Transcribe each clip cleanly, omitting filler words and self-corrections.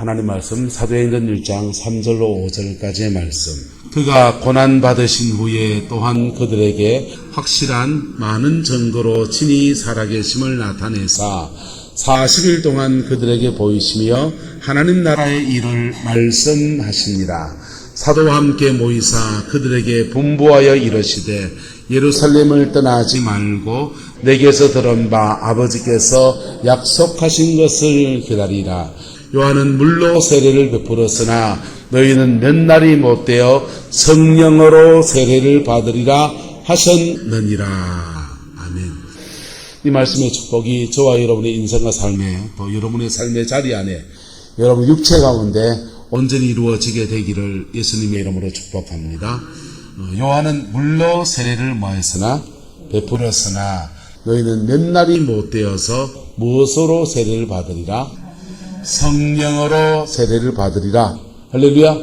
하나님 말씀 사도행전 1장 3절로 5절까지의 말씀. 그가 고난받으신 후에 또한 그들에게 확실한 많은 증거로 친히 살아계심을 나타내사 40일 동안 그들에게 보이시며 하나님 나라의 일을 말씀하시니라. 사도와 함께 모이사 그들에게 분부하여 이르시되 예루살렘을 떠나지 말고 내게서 들은 바 아버지께서 약속하신 것을 기다리라. 요한은 물로 세례를 베풀었으나 너희는 몇 날이 못되어 성령으로 세례를 받으리라 하셨느니라. 아멘. 이 말씀의 축복이 저와 여러분의 인생과 삶에, 또 여러분의 삶의 자리 안에, 여러분 육체 가운데 온전히 이루어지게 되기를 예수님의 이름으로 축복합니다. 요한은 물로 세례를 뭐했으나 베풀었으나 너희는 몇 날이 못되어서 무엇으로 세례를 받으리라? 성령으로 세례를 받으리라. 할렐루야.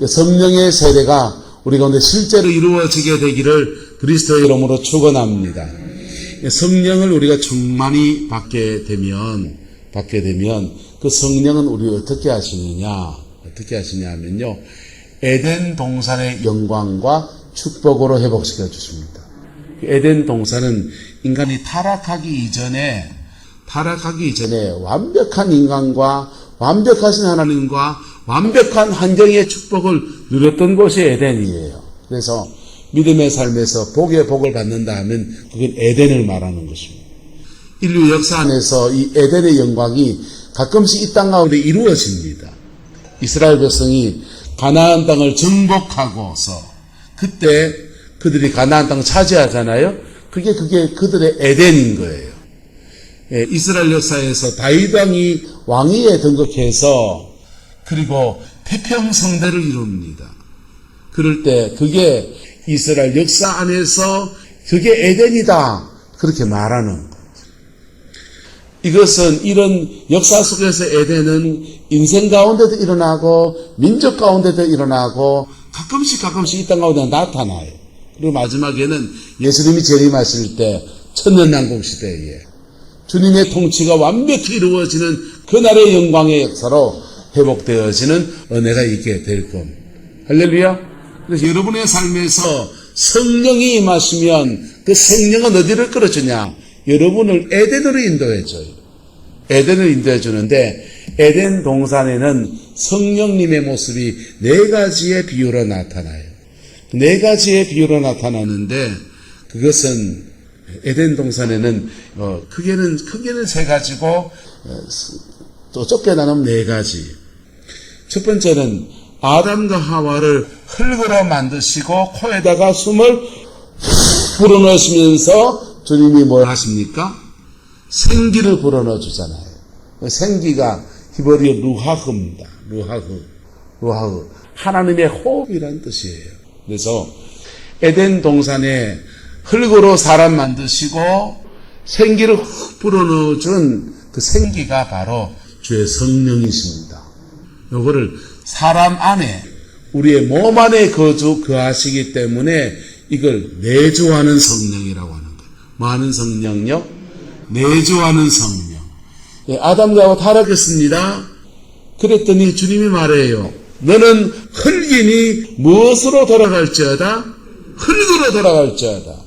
성령의 세례가 우리 가운데 실제로 이루어지게 되기를 그리스도의 이름으로 축원합니다. 성령을 우리가 충만히 받게 되면 그 성령은 우리 어떻게 하시냐면요, 에덴 동산의 영광과 축복으로 회복시켜 주십니다. 에덴 동산은 인간이 타락하기 이전에 완벽한 인간과 완벽하신 하나님과 완벽한 환경의 축복을 누렸던 곳이 에덴이에요. 그래서 믿음의 삶에서 복의 복을 받는다 하면 그건 에덴을 말하는 것입니다. 인류 역사 안에서 이 에덴의 영광이 가끔씩 이 땅 가운데 이루어집니다. 이스라엘 백성이 가나안 땅을 정복하고서 그때 그들이 가나안 땅을 차지하잖아요. 그게 그들의 에덴인 거예요. 이스라엘 역사에서 다윗 왕이 왕위에 등극해서 그리고 태평성대를 이룹니다. 그럴 때 그게 이스라엘 역사 안에서 그게 에덴이다 그렇게 말하는 거예요. 이것은 이런 역사 속에서 에덴은 인생 가운데도 일어나고 민족 가운데도 일어나고 가끔씩 이 땅 가운데 나타나요. 그리고 마지막에는 예수님이 재림하실 때 천년왕국 시대에 주님의 통치가 완벽히 이루어지는 그날의 영광의 역사로 회복되어지는 은혜가 있게 될 겁니다. 할렐루야. 그래서 여러분의 삶에서 성령이 임하시면 그 성령은 어디를 끌어주냐? 여러분을 에덴으로 인도해줘요. 에덴을 인도해주는데 에덴 동산에는 성령님의 모습이 4가지의 비유로 나타나요. 4가지의 비유로 나타나는데 그것은 에덴 동산에는 크게는 3가지고 또 좁게 나누면 4가지. 첫 번째는 아담과 하와를 흙으로 만드시고 코에다가 숨을 불어넣으시면서 주님이 뭘 하십니까? 생기를 불어넣어 주잖아요. 생기가 히브리어 루하흐입니다. 루하흐. 하나님의 호흡이란 뜻이에요. 그래서 에덴 동산에 흙으로 사람 만드시고 생기를 훅 불어넣어 준 그 생기가 바로 주의 성령이십니다. 요거를 사람 안에 우리의 몸 안에 거하시기 때문에 이걸 내주하는 성령이라고 하는 거예요. 뭐 하는 성령요? 내주하는 성령. 아담과 하와 타락했습니다. 그랬더니 주님이 말해요. 너는 흙이니 무엇으로 돌아갈지어다? 흙으로 돌아갈지어다.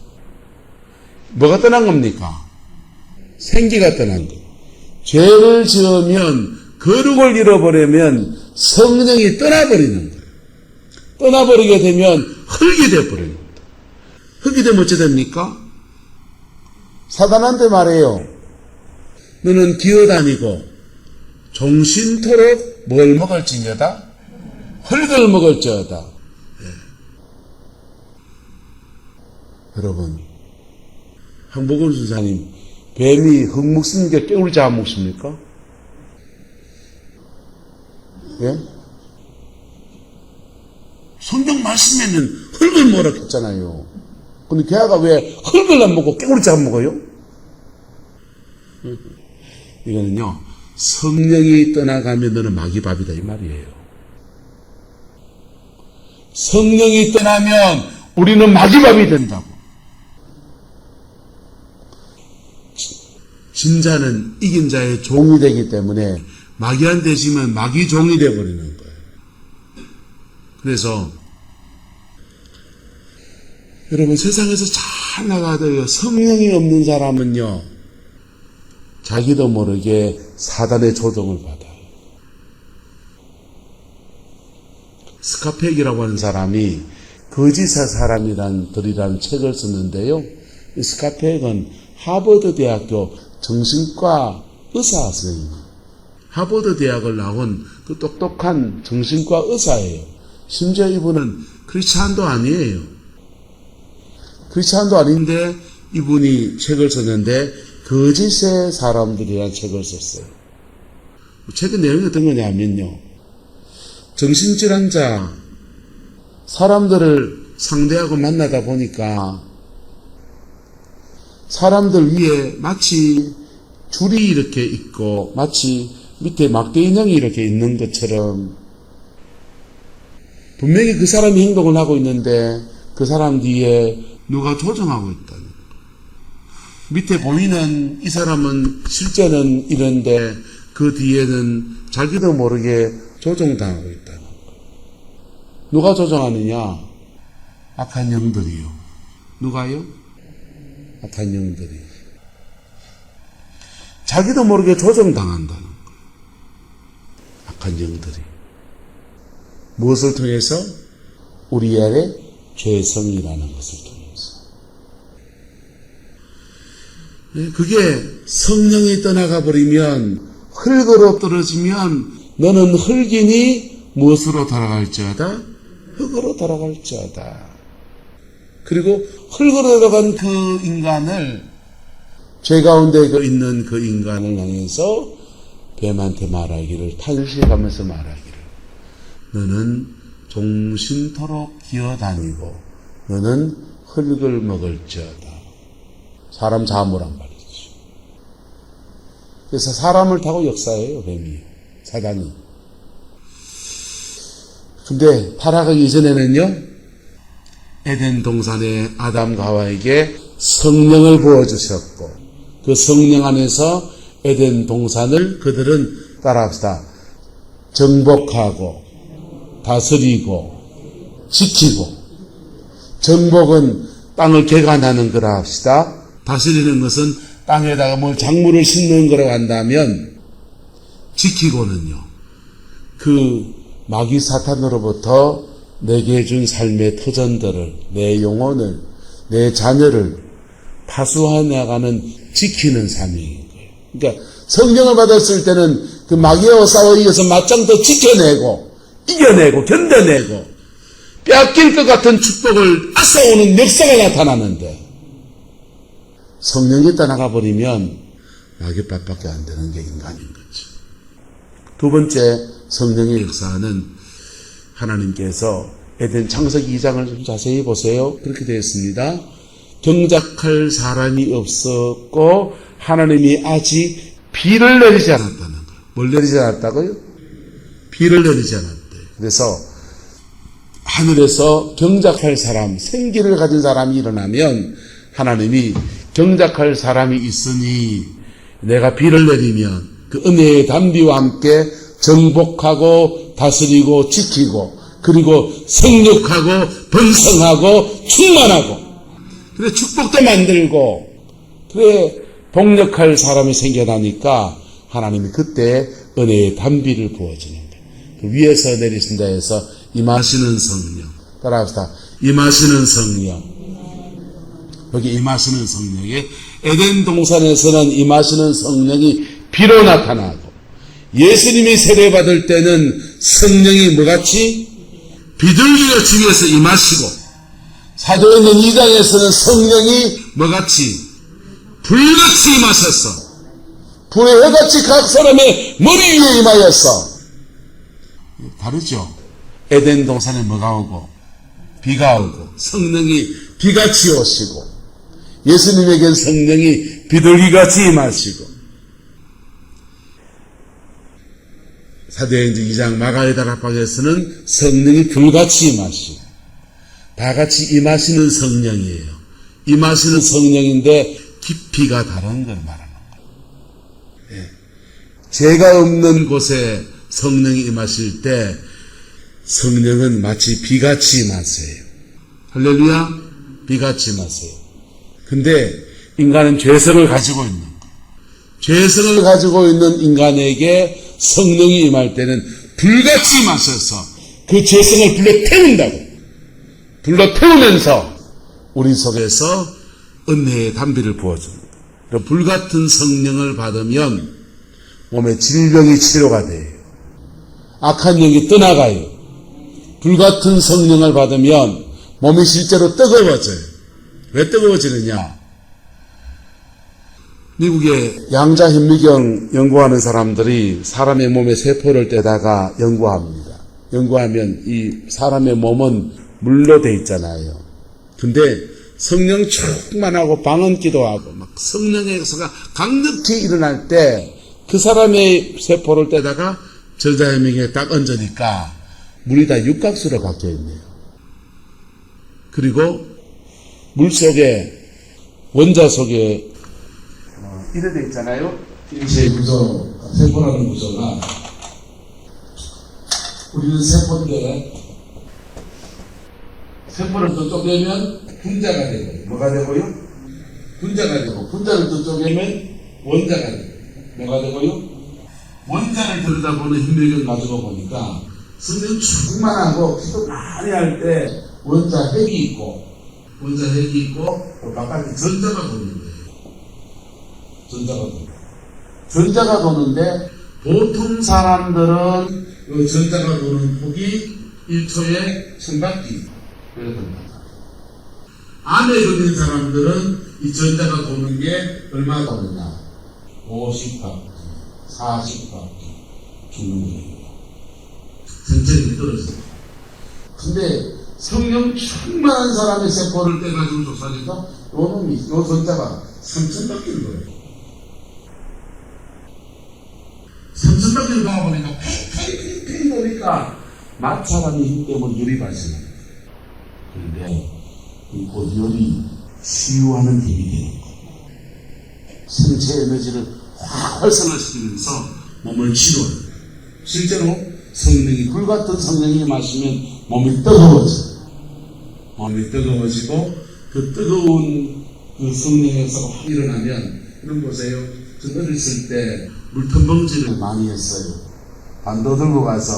뭐가 떠난 겁니까? 생기가 떠난 거예요. 죄를 지으면 거룩을 잃어버리면 성령이 떠나버리는 거예요. 떠나버리게 되면 흙이 되어버립니다. 흙이 되면 어찌 됩니까? 사단한테 말해요. 너는 기어다니고 종신토록 뭘 먹을지어다? 흙을 먹을지어다. 여러분, 황복원 수사님, 뱀이 흙 먹습니까? 깨울지 안 먹습니까? 예? 성경 말씀에는 흙을 먹으라 했잖아요. 근데 걔가 왜 흙을 안 먹고 깨울지 안 먹어요? 이거는요, 성령이 떠나가면 너는 마귀밥이다 이 말이에요. 성령이 떠나면 우리는 마귀밥이 된다고. 진자는 이긴 자의 종이 되기 때문에 마귀한테 지면 마귀 종이 되어버리는 거예요. 그래서 여러분, 세상에서 잘 나가도 성령이 없는 사람은요, 자기도 모르게 사단의 조종을 받아요. 스카펙이라고 하는 사람이 거짓의 사람들이라는 책을 썼는데요. 이 스카펙은 하버드 대학교 정신과 의사 선생님입니다. 하버드 대학을 나온 그 똑똑한 정신과 의사예요. 심지어 이분은 크리스찬도 아니에요. 크리스찬도 아닌데 이분이 책을 썼는데 거짓의 사람들이라는 책을 썼어요. 책의 내용이 어떤 거냐면요, 정신질환자 사람들을 상대하고 만나다 보니까 사람들 위에 마치 줄이 이렇게 있고 마치 밑에 막대 인형이 이렇게 있는 것처럼 분명히 그 사람이 행동을 하고 있는데 그 사람 뒤에 누가 조정하고 있다는 거예요. 밑에 보이는 이 사람은 실제는 이런데 그 뒤에는 자기도 모르게 조종당하고 있다는 거예요. 누가 조종하느냐? 악한 영들이요. 누가요? 악한 영들이. 자기도 모르게 조종당한다는 거예요. 악한 영들이. 무엇을 통해서? 우리 안에 죄성이라는 것을 통해서. 그게 성령이 떠나가 버리면, 흙으로 떨어지면 너는 흙이니 무엇으로 돌아갈지어다? 흙으로 돌아갈지어다. 그리고 흙으로 들어간 그 인간을, 죄 가운데 있는 그 인간을 향해서 뱀한테 말하기를, 탄식하면서 말하기를, 너는 종신토록 기어다니고 너는 흙을 먹을지어다. 사람 자모란 말이죠. 그래서 사람을 타고 역사해요, 뱀이, 사단이. 근데 타락하기 이전에는요, 에덴 동산의 아담과 하와에게 성령을 부어주셨고, 그 성령 안에서 에덴 동산을 그들은, 따라합시다, 정복하고 다스리고 지키고, 정복은 땅을 개간하는 거라 합시다. 다스리는 것은 땅에다가 뭐 작물을 심는 거라고 한다면, 지키고는요, 그 마귀 사탄으로부터 내게 준 삶의 터전들을, 내 영혼을, 내 자녀를 파수해 나가는 지키는 사명인 거예요. 그러니까 성령을 받았을 때는 그 마귀와 싸워 이겨서 맞짱도 지켜내고 이겨내고 견뎌내고 빼앗길 것 같은 축복을 앗아오는 역사가 나타나는데, 성령이 떠나가 버리면 마귀밥밖에 안 되는 게 인간인 거죠. 두 번째, 성령의 역사는 하나님께서 에덴 창세기 2장을 좀 자세히 보세요. 그렇게 되어 있습니다. 경작할 사람이 없었고 하나님이 아직 비를 내리지 않았다는 거예요. 뭘 내리지 않았다고요? 비를 내리지 않았대요. 그래서 하늘에서 경작할 사람, 생기를 가진 사람이 일어나면 하나님이 경작할 사람이 있으니 내가 비를 내리면 그 은혜의 단비와 함께 정복하고 다스리고 지키고 그리고 생육하고 번성하고 충만하고 그래 축복도 만들고 그래 동력할 사람이 생겨나니까 하나님이 그때 은혜의 단비를 부어주는 거예요. 그 위에서 내리신다 해서 임하시는 성령, 따라합시다. 임하시는 성령. 여기 임하시는 성령에 에덴 동산에서는 임하시는 성령이 비로 나타나고 예수님이 세례받을 때는 성령이 뭐같이 비둘기같이 위에서 임하시고 사도행전 2장에서는 성령이 뭐같이 불같이 임하셨어. 불의 해같이 각 사람의 머리 위에 임하였어. 다르죠. 에덴 동산에 뭐가 오고 비가 오고 성령이 비같이 오시고 예수님에겐 성령이 비둘기같이 임하시고 사도행전 2장 마가의 다락방에서는 성령이 불같이 임하시고 다 같이 임하시는 성령이에요. 임하시는 성령인데 깊이가 다른 걸 말하는 거예요. 예. 죄가 없는 곳에 성령이 임하실 때 성령은 마치 비같이 임하세요. 할렐루야, 비같이 임하세요. 근데 인간은 죄성을 가지고 있는 거예요. 죄성을 가지고 있는 인간에게 성령이 임할 때는 불같이 임하셔서 그 죄성을 불러태운다고. 불러태우면서 우리 속에서 은혜의 담비를 부어줍니다. 불같은 성령을 받으면 몸의 질병이 치료가 돼요. 악한 영이 떠나가요. 불같은 성령을 받으면 몸이 실제로 뜨거워져요. 왜 뜨거워지느냐? 미국의 양자 현미경 연구하는 사람들이 사람의 몸의 세포를 떼다가 연구합니다. 연구하면 이 사람의 몸은 물로 돼 있잖아요. 근데 성령 충만하고 방언 기도하고 막 성령의 역사가 강력히 일어날 때 그 사람의 세포를 떼다가 전자현미경에 딱 얹으니까 물이 다 육각수로 바뀌어 있네요. 그리고 물 속에 원자 속에 이래 돼 있잖아요. 인체의 구조, 세포라는 구조가 우리는 세포인데 세포를 또 쪼개면 분자가 되고 뭐가 되고요? 분자가 되고 분자를 또 쪼개면 원자가 되고 뭐가 되고요? 원자를 들여다보는 현미경 가지고 보니까 성령 충만하고 기도 많이 할 때 원자 핵이 있고 또 바깥에 전자가 도는 거예요. 전자가 도는데 보통 사람들은 그 전자가 도는 폭이 1초에 1000바퀴 그렇답니다. 암에 걸린 사람들은 이 전자가 도는 게 얼마 도느냐? 50바퀴, 40바퀴 죽는 거예요. 천천히 떨어져요. 근데 성령 충만한 사람의 세포를 떼가지고 조사하니까 요 전자가 3000바퀴를 걸어요. 3000바퀴를 가보니까 팽팽팽 도니까 마찰하는 힘 때문에 열이 발생합니다. 그런데 그 열이 치유하는 힘이 되는 거예요. 생체 에너지를 확 활성화시키면서 몸을 치료해요. 실제로 성령이 불같은 성령이 마시면 몸이 뜨거워져요. 몸이 뜨거워지고 그 뜨거운 그 성령에서 확 일어나면 이런 보세요. 저 어렸을 때 물텀벙질을 많이 했어요. 반도 들고 가서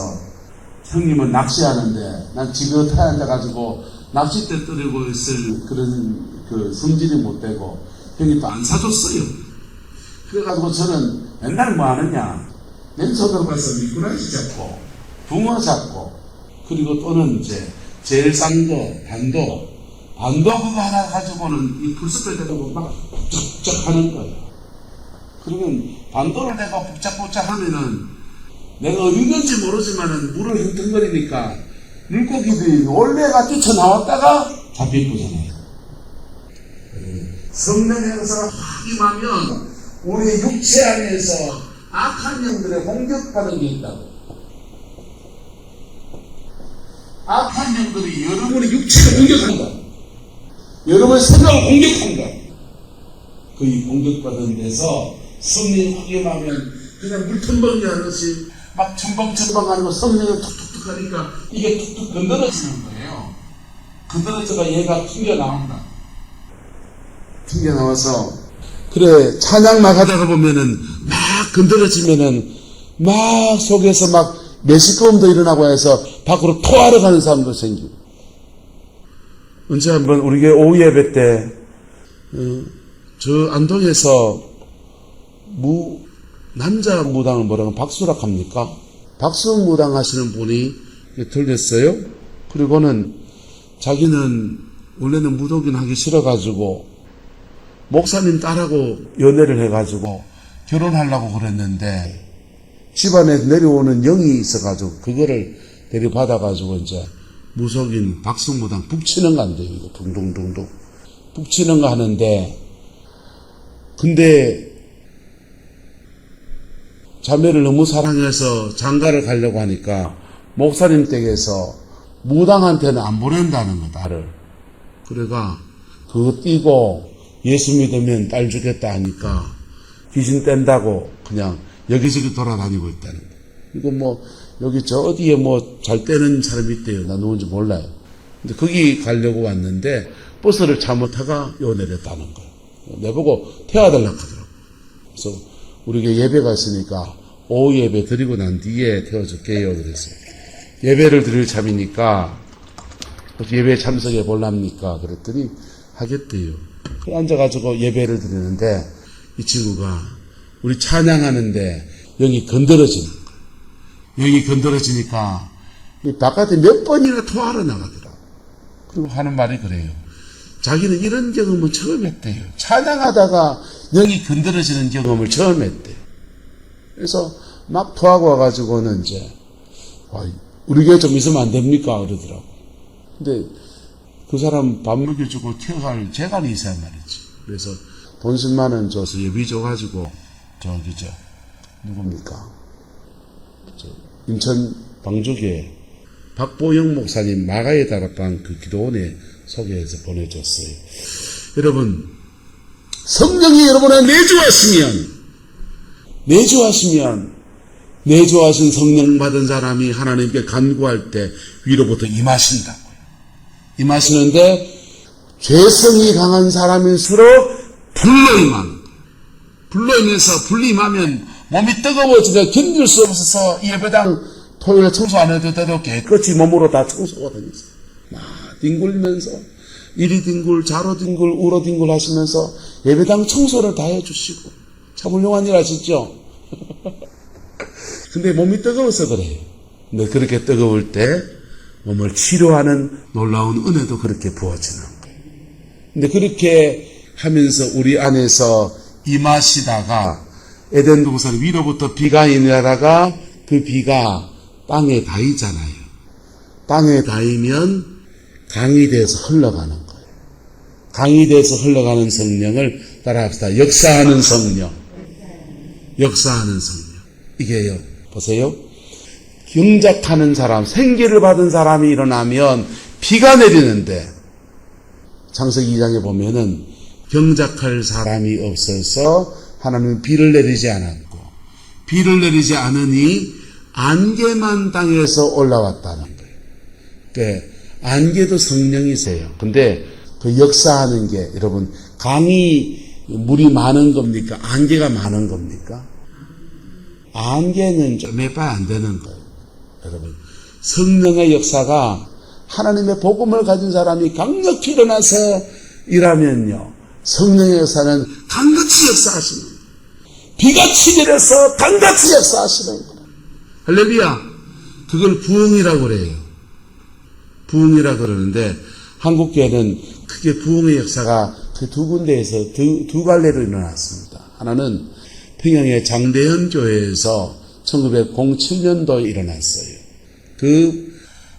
형님은 낚시하는데 난 지긋하게 앉아가지고 낚싯대 떨고 있을 그런 그 성질이 못 되고 형이 또 안 사줬어요. 그래가지고 저는 맨날 뭐 하느냐 맨손으로 가서 미꾸라지 잡고 붕어 잡고 그리고 또는 이제 제일 싼 거 반도 그거 하나 가지고는 이 풀숲에 대고 막 북적북적 하는 거예요. 그러면 반도를 내가 북적북적 하면은 내가 어디 건지 모르지만은 물을 흔들거리니까 물고기들이 놀래가 뛰쳐나왔다가 잡히고잖아요. 성령의 역사가 확 임하면 우리 육체 안에서 악한 영들의 공격받는 게 있다고. 악한 영들이 여러분의 육체를 공격한다. 여러분의 생각을 공격한다. 그 공격받은 데서 성령이 확 임하면 그냥 물텀벙이 하듯이 막 첨벙첨벙하고 성령이 툭툭툭 하니까 이게 툭툭 건드려지는 거예요. 건드려져가 얘가 튕겨나온다. 튕겨나와서 그래 찬양 막 하다가 보면은 막 건드려지면은 막 속에서 막 내시꺼움도 일어나고 해서 밖으로 토하러 가는 사람도 생기고. 언제 한번 우리 교회 오후 예배 때 저 안동에서 남자 무당을 뭐라고 박수락 합니까? 박수 무당 하시는 분이 들렸어요. 그리고는 자기는 원래는 무도긴 하기 싫어가지고 목사님 딸하고 연애를 해가지고 결혼하려고 그랬는데 집안에 내려오는 영이 있어가지고 그거를 데려받아가지고 이제 무속인 박수무당 북치는 거 한대요. 이거 둥둥둥둥 북치는 거 하는데 근데 자매를 너무 사랑해서 장가를 가려고 하니까 목사님 댁에서 무당한테는 안 보낸다는 거 나를. 그래가 그거 띄고 예수 믿으면 딸 주겠다 하니까 귀신 뗀다고 그냥 여기저기 돌아다니고 있다는 거예요. 이거 뭐 여기 저 어디에 뭐 잘 때는 사람이 있대요. 나 누군지 몰라요. 근데 거기 가려고 왔는데 버스를 잘못하가 요 내렸다는 거예요. 내보고 태워달라고 하더라고요. 그래서 우리가 예배가 있으니까 오후 예배 드리고 난 뒤에 태워줄게요. 그래서 예배를 드릴 참이니까 예배에 참석해 볼랍니까? 그랬더니 하겠대요. 앉아가지고 예배를 드리는데 이 친구가 우리 찬양하는데 영이 건드러지는 거예요. 영이 건드러지니까 바깥에 몇 번이나 토하러 나가더라고요. 그리고 하는 말이 그래요. 자기는 이런 경험은 처음 했대요. 찬양하다가 영이 건드러지는 경험을 처음 했대요. 그래서 막 토하고 와가지고는 이제 우리 교회 좀 있으면 안 됩니까? 그러더라고. 근데 그 사람 밥 먹여주고 튀어갈 재간이 있어야 말이지. 그래서 돈 10만 원 줘서 예비 줘가지고 누굽니까? 인천 방주교회 박보영 목사님 마가의 다락방 그 기도원에 소개해서 보내줬어요. 여러분, 성령이 여러분의 내주하신 성령 받은 사람이 하나님께 간구할 때 위로부터 임하신다고요. 임하시는데 죄성이 강한 사람일수록 불로 임하면 몸이 뜨거워지며 견딜 수 없어서 예배당 토요일에 청소 안 해도 되도록 깨끗이 몸으로 다 청소가 되겠어요. 막 뒹굴면서 이리 뒹굴 저로 뒹굴 우로 뒹굴 하시면서 예배당 청소를 다 해주시고 참 훌륭한 일 하시죠. 근데 몸이 뜨거워서 그래요. 근데 그렇게 뜨거울 때 몸을 치료하는 놀라운 은혜도 그렇게 부어지는 거예요. 근데 그렇게 하면서 우리 안에서 임하시다가 에덴 동산 위로부터 비가 내려다가 그 비가 땅에 닿이잖아요. 땅에 닿이면 강이 돼서 흘러가는 거예요. 강이 돼서 흘러가는 성령을 따라합시다. 역사하는 성령. 이게요. 보세요. 경작하는 사람, 생기를 받은 사람이 일어나면 비가 내리는데 창세기 2장에 보면은 경작할 사람이 없어서 하나님은 비를 내리지 않았고 비를 내리지 않으니 안개만 땅에서 올라왔다는 거예요. 그러니까 안개도 성령이세요. 근데 그 역사하는 게 여러분 강이 물이 많은 겁니까? 안개가 많은 겁니까? 안개는 좀 해봐야 안 되는 거예요. 여러분 성령의 역사가 하나님의 복음을 가진 사람이 강력히 일어나서 일하면요 성령의 역사는 강같이 역사하시는 거예요. 비같이 내려서 강같이 역사하시는 거예요. 할렐루야. 그걸 부흥이라고 그래요. 부흥이라고 그러는데 한국교회는 크게 부흥의 역사가 그 두 군데에서 두 갈래로 일어났습니다. 하나는 평양의 장대현 교회에서 1907년도에 일어났어요. 그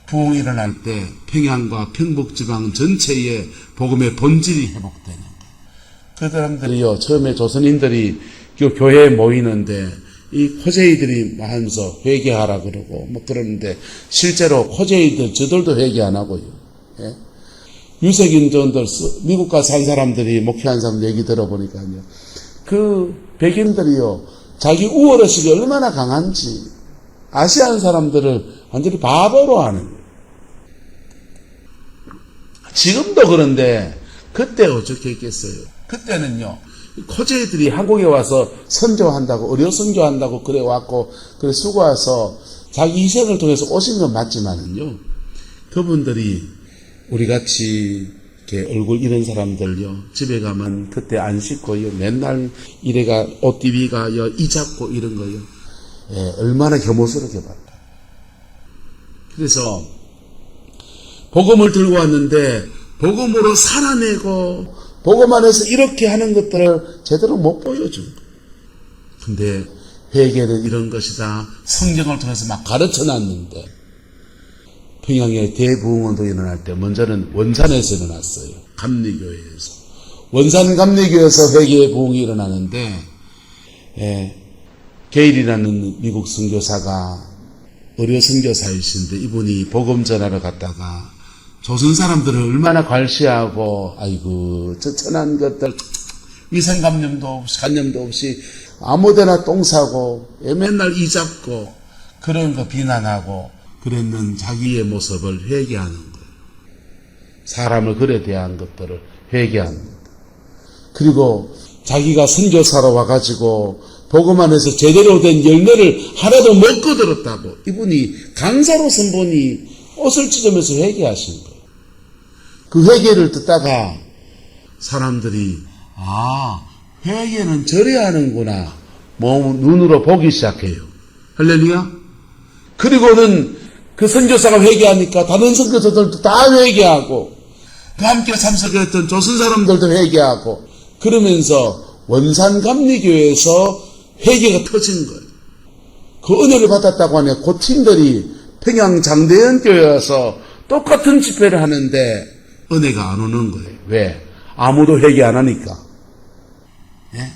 부흥이 일어날 때 평양과 평북지방 전체의 복음의 본질이 회복되는 거예요. 그 사람들이요 처음에 조선인들이 교회에 모이는데 이 코제이들이 하면서 회개하라 그러고 뭐 그러는데 실제로 코제이들 저들도 회개 안 하고요. 예? 유색인종들 미국 가서 산 사람들이 목회한 사람 얘기 들어보니까요. 그 백인들이요 자기 우월의식이 얼마나 강한지 아시안 사람들을 완전히 바보로 하는 거예요. 지금도 그런데 그때 어떻게 했겠어요? 그때는요 코제이들이 한국에 와서 선교한다고 의료 선교한다고 그래 왔고 그래 수고해서 자기 희생을 통해서 오신 건 맞지만은요 그분들이 우리같이 이렇게 얼굴 이런 사람들요 집에 가면 그때 안 씻고요 맨날 이래가 옷디비가 이 잡고 이런 거요 예, 얼마나 혐오스럽게 봤다. 그래서 복음을 들고 왔는데 복음으로 살아내고 복음 안에서 이렇게 하는 것들을 제대로 못 보여준 거예요. 근데 회개는 이런 것이다. 성경을 통해서 막 가르쳐놨는데 평양의 대부흥운동 일어날 때 먼저는 원산에서 일어났어요. 감리교회에서. 원산 감리교회에서 회개의 부흥이 일어나는데 게일이라는 미국 선교사가 의료 선교사이신데 이분이 복음 전하러 갔다가 조선 사람들을 얼마나 괄시하고 아이고 저 천한 것들 위생감염도 없이 간염도 없이 아무데나 똥 싸고 맨날 이 잡고 그런 거 비난하고 그랬는 자기의 모습을 회개하는 거예요. 사람을 그래 대한 것들을 회개하는 거예요. 그리고 자기가 선교사로 와가지고 복음 안에서 제대로 된 열매를 하나도 못 거들었다고 이분이 강사로 선 분이 옷을 찢으면서 회개하신 거예요. 그 회개를 듣다가 사람들이 회개는 저래야 하는구나 눈으로 보기 시작해요. 할렐루야. 그리고는 그 선교사가 회개하니까 다른 선교사들도 다 회개하고 그 함께 참석했던 조선 사람들도 회개하고 그러면서 원산감리교회에서 회개가 터진 거예요. 그 은혜를 받았다고 하네. 그 팀들이 평양 장대현 교회에 와서 똑같은 집회를 하는데 은혜가 안 오는 거예요. 왜? 아무도 회개 안 하니까. 예?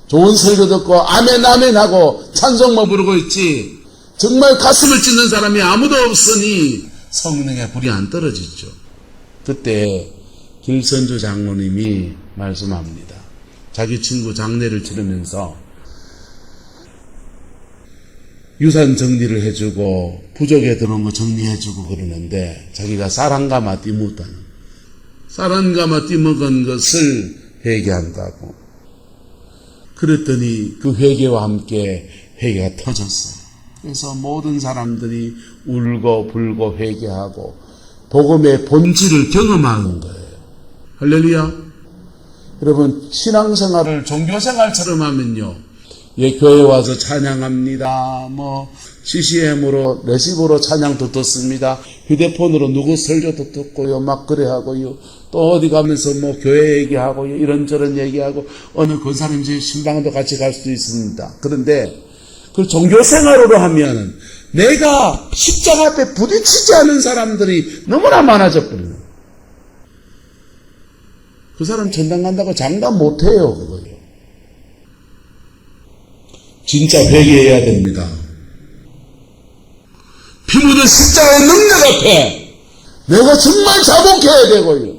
좋은 설교 듣고 아멘 아멘 하고 찬송만 부르고 있지 정말 가슴을 찢는 사람이 아무도 없으니 성령의 불이 안 떨어지죠. 그때 길선주 장로님이 말씀합니다. 자기 친구 장례를 치르면서 유산 정리를 해주고 부족에 들어온 거 정리해주고 그러는데 자기가 쌀한가마 띠먹은 것을 회개한다고. 그랬더니 그 회개와 함께 회개가 터졌어요. 그래서 모든 사람들이 울고 불고 회개하고 복음의 본질을 경험하는 거예요. 할렐루야. 여러분 신앙생활을 종교생활처럼 하면요. 교회 와서 찬양합니다. CCM으로 레시브로 찬양도 듣습니다. 휴대폰으로 누구 설교도 듣고요. 막 그래 하고요. 또 어디 가면서 교회 얘기하고요. 이런저런 얘기하고 어느 권사님 집 신방도 같이 갈 수도 있습니다. 그런데 그 종교생활으로 하면 내가 십자가 앞에 부딪히지 않은 사람들이 너무나 많아져 버려요. 그 사람 전당 간다고 장담 못해요. 그거요. 진짜 회개해야 됩니다. 피 묻은 십자가의 능력 앞에 내가 정말 자복해야 되고요.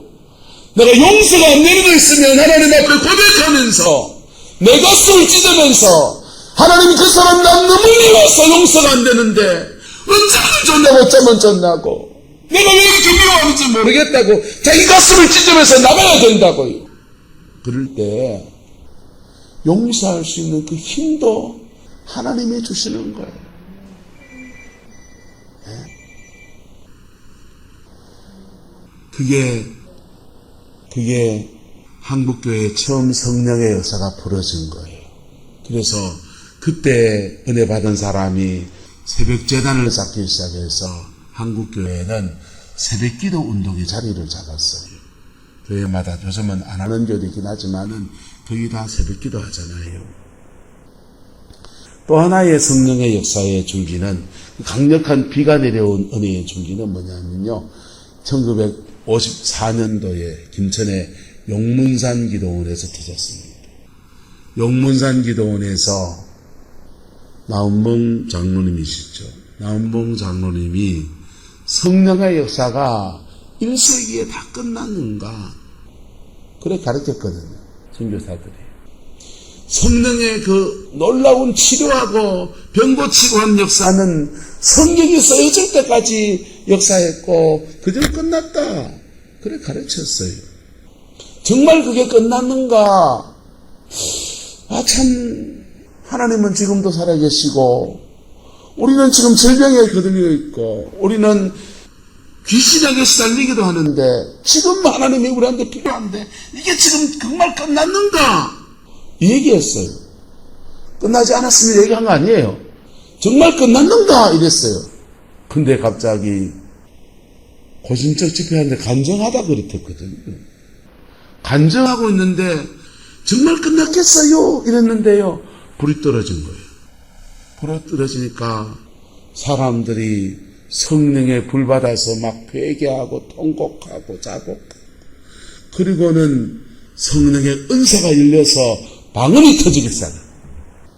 내가 용서가 안 되고 있으면 하나님 앞에 고백하면서 내 가슴을 찢으면서 하나님 그 사람 난 너무 미워서 용서가 안 되는데 어쩌면 좋냐고 어쩌면 좋냐고 내가 왜 이렇게 미워하는지 모르겠다고 자기 가슴을 찢으면서 나가야 된다고요. 그럴 때 용서할 수 있는 그 힘도 하나님이 주시는 거예요. 그게 한국교회에 처음 성령의 역사가 벌어진 거예요. 그래서 그때 은혜 받은 사람이 새벽 제단을 쌓기 시작해서 한국교회는 새벽기도 운동의 자리를 잡았어요. 교회마다 요즘은 안 하는 교회이긴 하지만은 거기 다 새벽기도 하잖아요. 또 하나의 성령의 역사의 줄기는 강력한 비가 내려온 은혜의 줄기는 뭐냐면요. 1954년도에 김천의 용문산 기도원에서 터졌습니다. 용문산 기도원에서 나은봉 장로님이시죠. 나은봉 장로님이 성령의 역사가 1세기에 다 끝났는가 그래 가르쳤거든요. 선교사들이. 성령의 그 놀라운 치료하고 병 고치고 한 역사는 성경이 쓰여질 때까지 역사했고 그저 끝났다 그래 가르쳤어요. 정말 그게 끝났는가? 참 하나님은 지금도 살아계시고 우리는 지금 질병에 거들려 있고 우리는 귀신에게 시달리기도 하는데 지금 하나님이 우리한테 필요한데 이게 지금 정말 끝났는가? 이 얘기했어요. 끝나지 않았으면 얘기한 거 아니에요. 정말 끝났는가? 이랬어요. 근데 갑자기 고신적 집회하는데 간증하다 그랬거든요. 간증하고 있는데 정말 끝났겠어요? 이랬는데요. 불이 떨어진 거예요. 불이 떨어지니까 사람들이 성령의 불 받아서 막 회개하고 통곡하고 자복하고 그리고는 성령의 은사가 열려서 방언이 터지기 시작해요.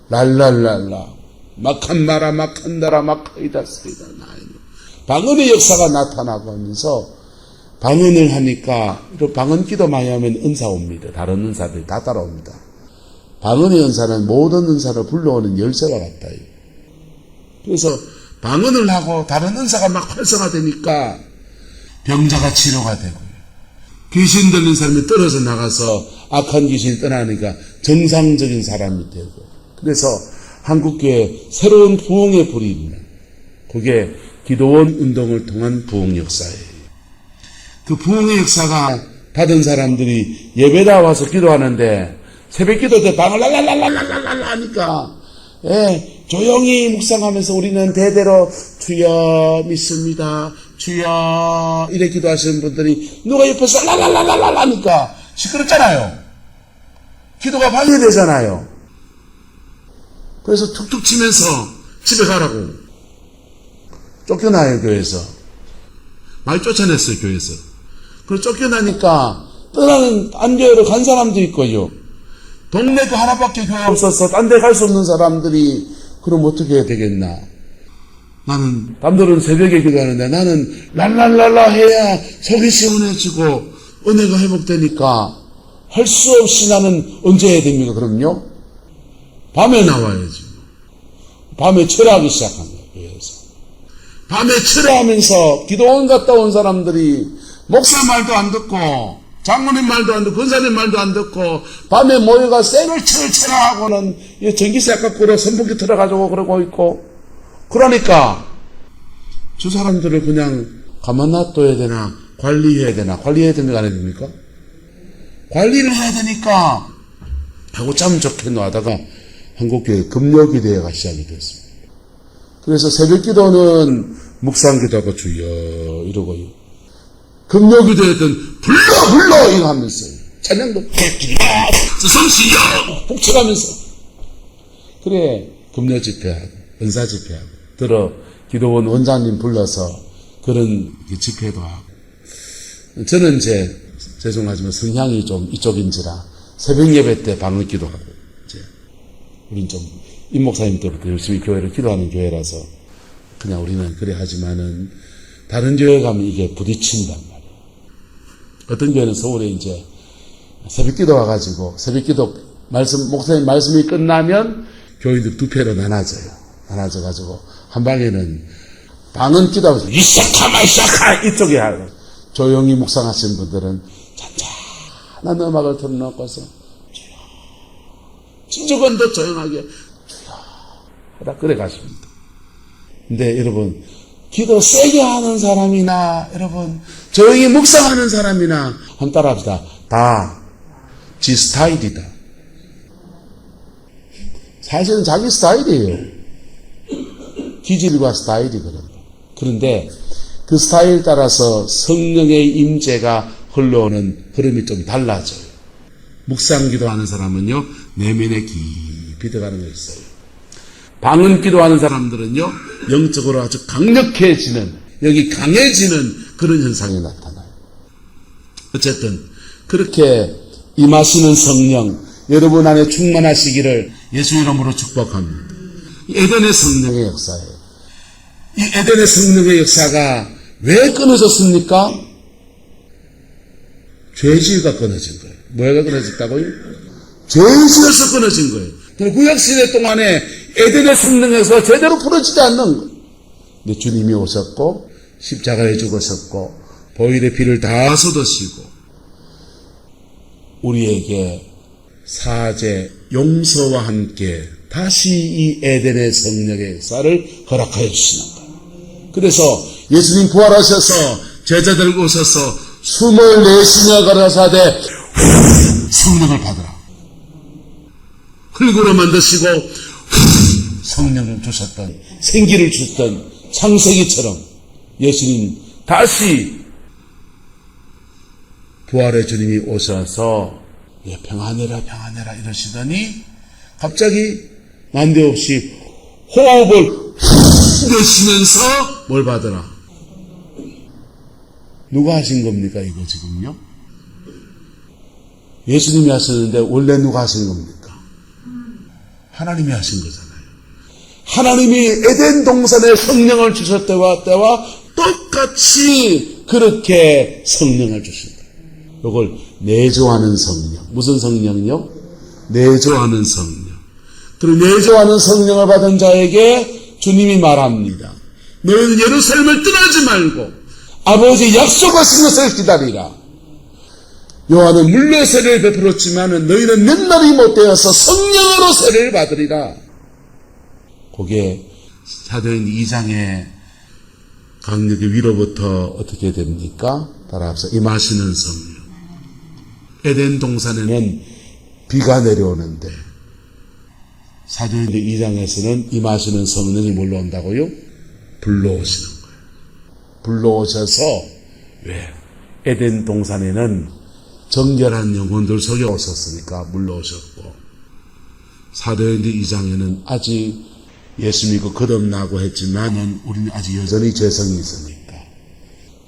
랄랄랄라 막한마라 막한다라 막하이다 쓰이다 나이노 방언의 역사가 나타나고 하면서 방언을 하니까, 방언 기도 많이 하면 은사 옵니다. 다른 은사들이 다 따라옵니다. 방언의 은사는 모든 은사를 불러오는 열쇠와 같아요. 그래서 방언을 하고 다른 은사가 막 활성화되니까 병자가 치료가 되고요. 귀신 들린 사람이 떨어져 나가서 악한 귀신이 떠나니까 정상적인 사람이 되고. 그래서 한국교회 새로운 부흥의 불이 있는, 그게 기도원 운동을 통한 부흥 역사예요. 그 부흥의 역사가 받은 사람들이 예배다 와서 기도하는데 새벽 기도 때 방을 랄랄랄랄랄랄 하니까 조용히 묵상하면서 우리는 대대로 주여 믿습니다. 주여 이래 기도하시는 분들이 누가 옆에서 랄랄랄랄랄 하니까 시끄럽잖아요. 기도가 방해되잖아요. 그래서 툭툭 치면서 집에 가라고 쫓겨나요. 교회에서 많이 쫓아냈어요. 교회에서. 그래서 쫓겨나니까 떠나는 딴 교회로 간 사람도 있고요. 동네도 하나밖에 교회 없어서 딴 데 갈 수 없는 사람들이 그럼 어떻게 해야 되겠나. 나는 남들은 새벽에 기도하는데 나는 랄랄랄라 해야 속이 시원해지고 은혜가 회복되니까 할 수 없이 나는 언제 해야 됩니까? 그럼요 밤에 나와야지. 밤에 철회하기 시작한 거예요. 교회에서 밤에 철회하면서 기도원 갔다 온 사람들이 목사 말도 안 듣고 장모님 말도 안 듣고 권사님 말도 안 듣고 밤에 모여가 쌩을 철철하고는 전기세 아깝고 선풍기 틀어가지고 그러고 있고, 그러니까 저 사람들을 그냥 가만 놔둬야 되나 관리해야 되나. 관리해야 됩니까? 안 해야 됩니까? 관리를 해야 되니까 하고 참 좋겠노 하다가 한국교회 금요기도회가 시작이 됐습니다. 그래서 새벽기도는 묵상기도하고 주여 이러고요. 금요기도회든 불러 이거 하면서 찬양도 성시여 북쳐가면서 그래 금요집회하고 은사집회하고 들어 기도원 원장님 불러서 그런 집회도 하고. 저는 이제 죄송하지만 성향이 좀 이쪽인지라 새벽 예배 때 방언 기도하고, 이제 우린 좀 임 목사님 때부터 열심히 교회를 기도하는 교회라서 그냥 우리는 그래 하지만은 다른 교회 가면 이게 부딪힌단 말이에요. 어떤 교회는 서울에 이제 새벽 기도 와가지고 새벽 기도 목사님 말씀이 끝나면 교인들 두 패로 나눠져가지고 한 방에는 방언 기도하면서 이샤카 이쪽에 하고, 조용히 묵상하시는 분들은 잔잔한 음악을 틀어놓고서 주여, 조금 더 조용하게 주여 하다 그래 가십니다. 근데 여러분, 기도 세게 하는 사람이나 여러분 조용히 묵상하는 사람이나 한번 따라합시다. 다 지 스타일이다. 사실은 자기 스타일이에요. 기질과 스타일이거든요. 그런데 그 스타일 따라서 성령의 임재가 흘러오는 흐름이 좀 달라져요. 묵상 기도하는 사람은요, 내면에 깊이 들어가는 거 있어요. 방언 기도하는 사람들은요, 영적으로 아주 강력해지는, 여기 강해지는 그런 현상이 나타나요. 어쨌든 그렇게 임하시는 성령, 여러분 안에 충만하시기를 예수 이름으로 축복합니다. 에덴의 성령의 역사예요. 이 에덴의 성령의 역사가 왜 끊어졌습니까? 죄지가 끊어진 거예요. 뭐가 끊어졌다고요? 죄지에서 끊어진 거예요. 구약시대 동안에 에덴의 성령에서 제대로 풀어지지 않는 거예요. 근데 주님이 오셨고 십자가에 죽으셨고 보혈의 피를 다 쏟으시고 우리에게 사죄, 용서와 함께 다시 이 에덴의 성령의 역사를 허락하여 주시는 거예요. 그래서 예수님 부활하셔서 제자들 오셔서 숨을 내쉬며 가라사대 성령을 받으라. 흙으로 만드시고 성령을 주셨던, 생기를 주셨던 창세기처럼 예수님 다시 부활의 주님이 오셔서 평안해라 평안해라 이러시더니 갑자기 난데없이 호흡을 내쉬면서 뭘 받으라. 누가 하신 겁니까 이거 지금요? 예수님이 하셨는데 원래 누가 하신 겁니까? 하나님이 하신 거잖아요. 하나님이 에덴 동산에 성령을 주셨을 때와 똑같이 그렇게 성령을 주신다. 이걸 내조하는 성령. 무슨 성령이요? 내조하는 성령. 그리고 내조하는 성령을 받은 자에게 주님이 말합니다. 너희는 예루살렘을 떠나지 말고 아버지 약속하신 것을 기다리라. 요한은 물로 세례를 베풀었지만 너희는 옛날이 못되어서 성령으로 세례를 받으리라. 그게 사도행 2장의 강력의 위로부터 어떻게 됩니까? 따라합시다. 임하시는 성령. 에덴 동산에는 비가 내려오는데 사도행 2장에서는 임하시는 성령이 뭘로 온다고요? 불로 오시는 거예요. 불로 오셔서 왜? 에덴 동산에는 정결한 영혼들 속에 오셨으니까 물로 오셨고, 사도행전 2장에는 아직 예수 믿고 거듭나고 했지만은 우리는 아직 여전히 죄성이 있으니까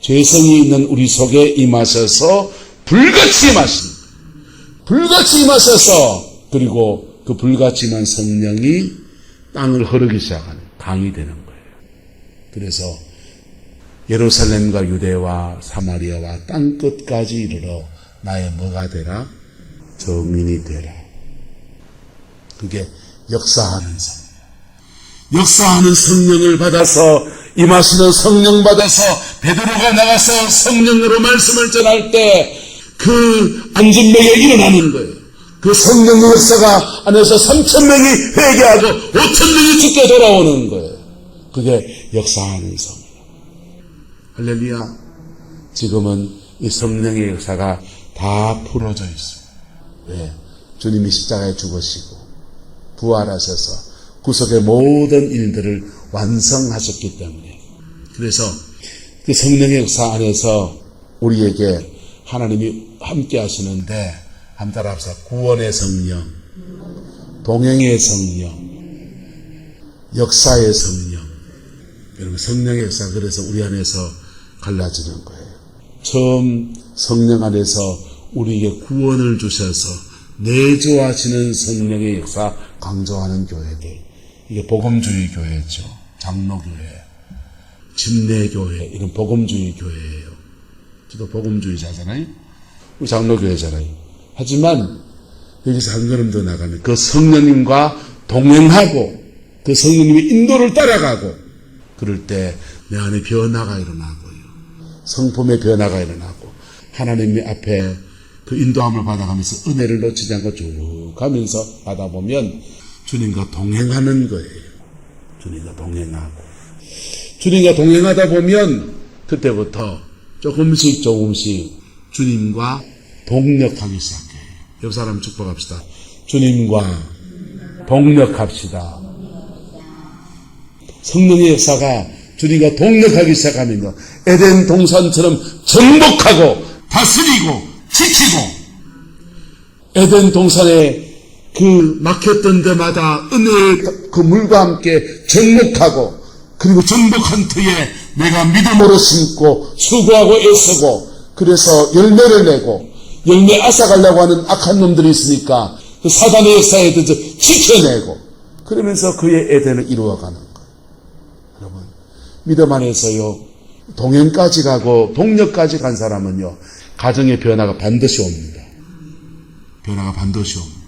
죄성이 있는 우리 속에 임하셔서 불같이 임하신 거예요. 불같이 임하셔서 그리고 그 불같이 임한 성령이 땅을 흐르기 시작하는 강이 되는 거예요. 그래서 예루살렘과 유대와 사마리아와 땅끝까지 이르러 나의 뭐가 되라? 정인이 되라. 그게 역사하는 성령. 역사하는 성령을 받아서 임하시는 성령 받아서 베드로가 나가서 성령으로 말씀을 전할 때 그 안진병에 일어나는 거예요. 그 성령의 역사가 안에서 3,000명이 회개하고 5,000명이 죽게 돌아오는 거예요. 그게 역사하는 성령. 할렐루야. 지금은 이 성령의 역사가 다 풀어져 있어요. 왜? 주님이 십자가에 죽으시고 부활하셔서 구속의 모든 일들을 완성하셨기 때문에. 그래서 그 성령의 역사 안에서 우리에게 하나님이 함께 하시는데, 한 따라 합시다. 구원의 성령, 동행의 성령, 역사의 성령. 여러분, 성령의 역사, 그래서 우리 안에서 갈라지는 거예요. 처음 성령 안에서 우리에게 구원을 주셔서 내조하시는 성령의 역사 강조하는 교회들. 이게 복음주의 교회죠. 장로교회, 침례교회, 이런 복음주의 교회예요. 저도 복음주의자잖아요. 우리 장로교회잖아요. 하지만 여기서 한 걸음 더 나가면 그 성령님과 동행하고 그 성령님의 인도를 따라가고 그럴 때 내 안에 변화가 일어나고요. 성품의 변화가 일어나고 하나님의 앞에 그 인도함을 받아가면서 은혜를 놓치지 않고 쭉 가면서 받아보면 주님과 동행하는 거예요. 주님과 동행하고. 주님과 동행하다 보면 그때부터 조금씩 주님과 동력하기 시작해요. 옆 사람 축복합시다. 주님과 동력합시다. 성령의 역사가 주님과 동력하기 시작하면요, 에덴 동산처럼 정복하고 다스리고 지키고, 에덴 동산에 그 막혔던 데마다 은혜의 그 물과 함께 정복하고, 그리고 정복한 터에 내가 믿음으로 심고 수고하고 애쓰고, 그래서 열매를 내고, 열매 앗아가려고 하는 악한 놈들이 있으니까 그 사단의 역사에 대해서 지켜내고, 그러면서 그의 에덴을 이루어가는 거예요. 여러분, 믿음 안에서요, 동행까지 가고 동력까지 간 사람은요, 가정의 변화가 반드시 옵니다. 변화가 반드시 옵니다.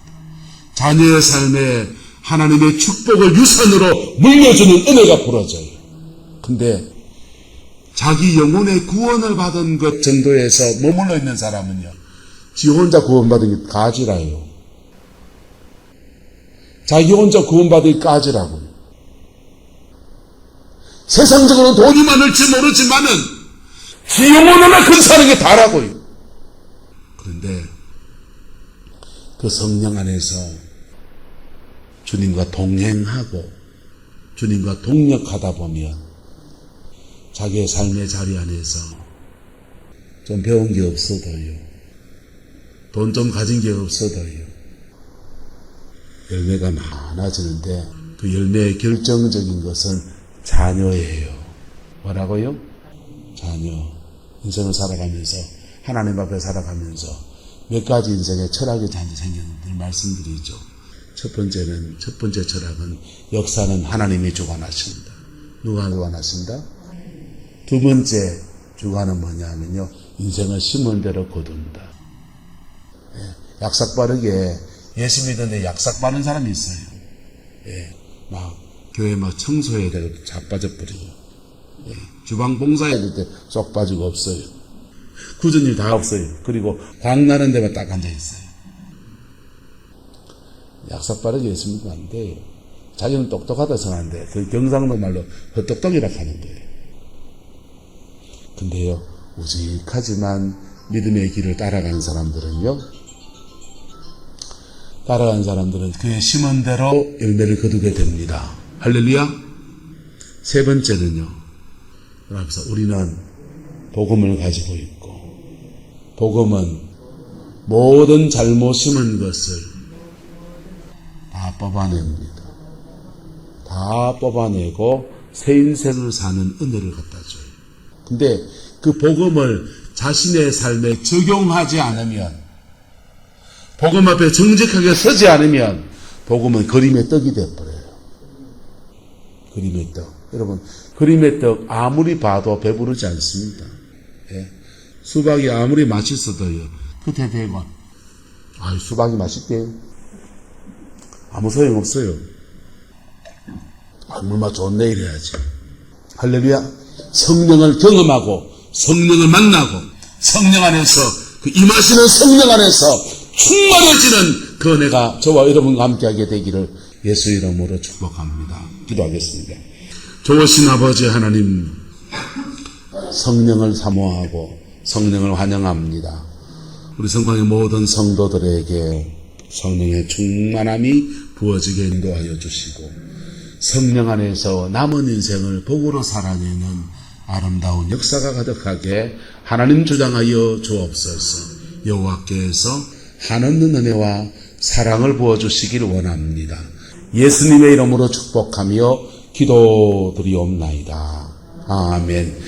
자녀의 삶에 하나님의 축복을 유산으로 물려주는 은혜가 부러져요. 근데 자기 영혼의 구원을 받은 것 정도에서 머물러 있는 사람은요, 지 혼자 구원받은 게 까지라요. 자기 혼자 구원받은 게 까지라고요. 세상적으로는 돈이 많을지 모르지만은 지 영혼 하나 근사하는 게 다라고요. 그런데 그 성령 안에서 주님과 동행하고 주님과 동력하다 보면 자기의 삶의 자리 안에서 좀 배운 게 없어도요, 돈 좀 가진 게 없어도요, 열매가 많아지는데 그 열매의 결정적인 것은 자녀예요. 뭐라고요? 자녀. 인생을 살아가면서, 하나님 앞에 살아가면서 몇 가지 인생의 철학이 자주 생겼는데 말씀드리죠. 첫 번째 철학은 역사는 하나님이 주관하신다. 누가 주관하신다? 두 번째 주관은 뭐냐면요. 인생을 심은 대로 거둔다. 약삭 빠르게 예수 믿는데 약삭 빠른 사람이 있어요. 막 교회 막 청소해야 되고 자빠져버리고, 주방 봉사해야 될 때 쏙 빠지고 없어요. 굳은 일 다 없어요. 그리고 광나는 데만 딱 앉아 있어요. 약삭 빠르게 예수 믿으면 안 돼요. 자기는 똑똑하다 생각하는데 그 경상도 말로 헛똑똑이라 하는 거예요. 근데요, 우직하지만 믿음의 길을 따라가는 사람들은 그의 심은 대로 열매를 거두게 됩니다. 할렐루야. 세 번째는요, 그래서 우리는 복음을 가지고 있고, 복음은 모든 잘못 심은 것을 다 뽑아냅니다. 다 뽑아내고 새 인생을 사는 은혜를 갖다 줘요. 근데 그 복음을 자신의 삶에 적용하지 않으면, 복음 앞에 정직하게 서지 않으면 복음은 그림의 떡이 되어버려요. 그림의 떡. 여러분, 그림의 떡 아무리 봐도 배부르지 않습니다. 수박이 아무리 맛있어도요, 끝에 대고 수박이 맛있대요. 아무 소용없어요. 물맛 좋네 이래야지. 할렐루야. 성령을 경험하고 성령을 만나고 성령 안에서 그 임하시는 성령 안에서 충만해지는 그 은혜가 저와 여러분과 함께하게 되기를 예수 이름으로 축복합니다. 기도하겠습니다. 좋으신 아버지 하나님, 성령을 사모하고 성령을 환영합니다. 우리 성광의 모든 성도들에게 성령의 충만함이 부어지게 인도하여 주시고, 성령 안에서 남은 인생을 복으로 살아내는 아름다운 역사가 가득하게 하나님 주장하여 주옵소서. 여호와께서 한없는 은혜와 사랑을 부어주시기를 원합니다. 예수님의 이름으로 축복하며 기도드리옵나이다. 아멘.